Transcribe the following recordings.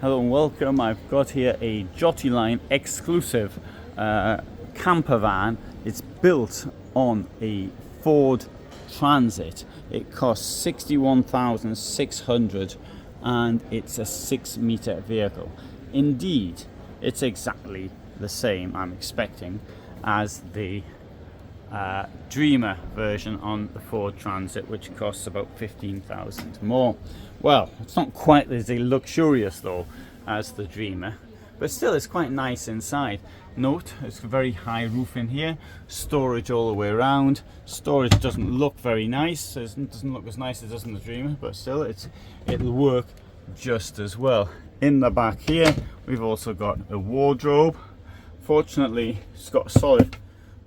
Hello and welcome. I've got here a Giotti Line exclusive camper van. It's built on a Ford Transit. It costs 61,600 and it's a 6-meter vehicle. Indeed, it's exactly the same, I'm expecting, as the Dreamer version on the Ford Transit, which costs about 15,000 more. Well, it's not quite as luxurious though as the Dreamer, but still it's quite nice inside. Note, it's a very high roof in here, storage all the way around. Storage doesn't look very nice, it doesn't look as nice as it does in the Dreamer, but still it'll work just as well. In the back here we've also got a wardrobe. Fortunately it's got a solid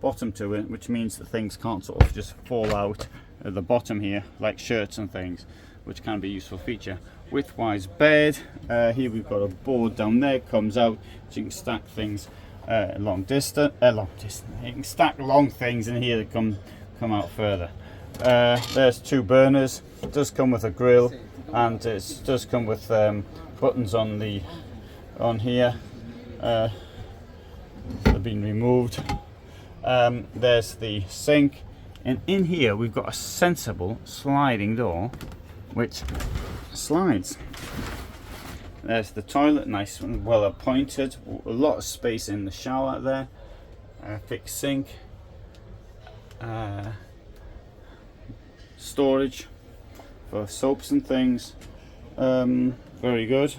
bottom to it, which means that things can't sort of just fall out at the bottom here like shirts and things, which can be a useful feature. Widthwise bed, here we've got a board down there, comes out so you can stack things long distance. You can stack long things in here that come out further. There's 2 burners. It does come with a grill, and it does come with buttons on here. They've been removed. There's the sink, and in here we've got a sensible sliding door which slides. There's the toilet, nice and well appointed, a lot of space in the shower there, fixed sink, storage for soaps and things, very good.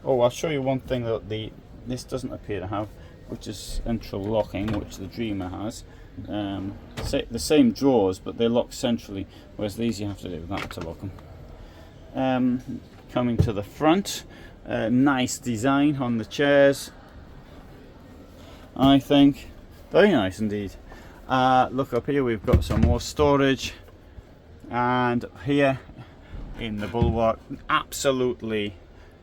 Oh, I'll show you one thing that this doesn't appear to have, which is central locking, which the Dreamer has. The same drawers, but they lock centrally, whereas these you have to do that to lock them. Coming to the front, nice design on the chairs, I think, very nice indeed. Look up here, we've got some more storage, and here in the bulwark, absolutely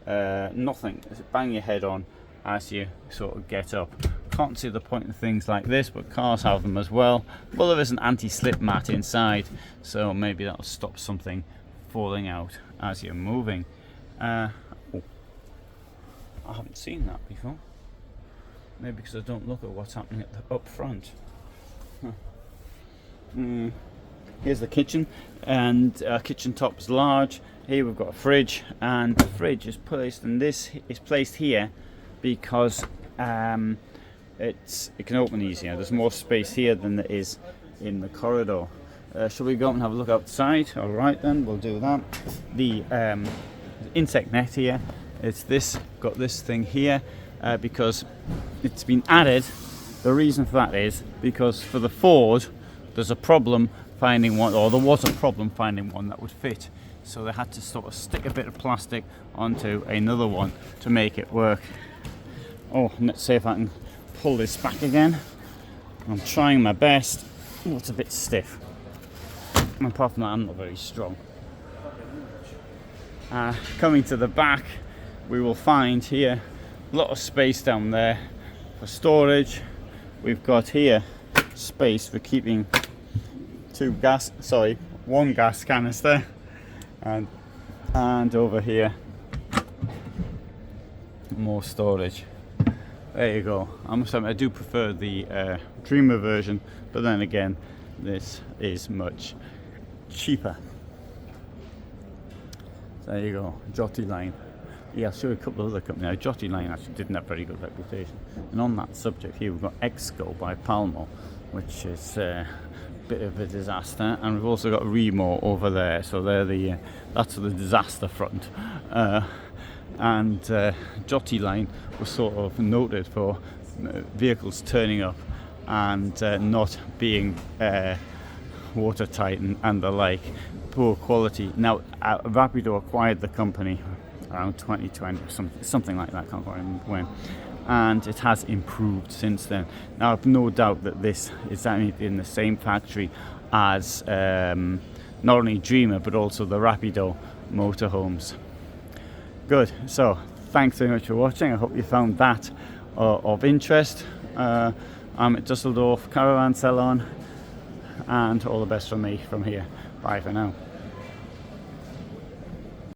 nothing. Bang your head on as you sort of get up. Can't see the point in things like this, but cars have them as well. Well, there is an anti-slip mat inside, so maybe that'll stop something falling out as you're moving. Oh, I haven't seen that before. Maybe because I don't look at what's happening at the up front. Here's the kitchen, and kitchen top is large. Here we've got a fridge, and the fridge is placed, and this is placed here because it can open easier. There's more space here than there is in the corridor. Shall we go and have a look outside? All right then, we'll do that. The insect net here, got this thing here because it's been added. The reason for that is because for the Ford there's a problem finding one, or there was a problem finding one that would fit, so they had to sort of stick a bit of plastic onto another one to make it work. Oh, let's see if I can pull this back again. I'm trying my best. Oh, it's a bit stiff. And apart from that, I'm not very strong. Coming to the back, we will find here a lot of space down there for storage. We've got here space for keeping one gas canister, and over here more storage. There you go. I must admit, I do prefer the Dreamer version, but then again, this is much cheaper. There you go, Giotti Line. Yeah, I'll show you a couple of other companies. Now, Giotti Line actually didn't have very good reputation. And on that subject here, we've got Exco by Palmo, which is a bit of a disaster. And we've also got Remo over there. So they're that's the disaster front. And Giotti Line was sort of noted for vehicles turning up and not being watertight and the like, poor quality. Now Rapido acquired the company around 2020 or something like that, can't quite remember when, and it has improved since then. Now I've no doubt that this is in the same factory as not only Dreamer but also the Rapido motorhomes. Good, so thanks very much for watching. I hope you found that of interest. I'm at Düsseldorf Caravan Salon, and all the best from me from here. Bye for now.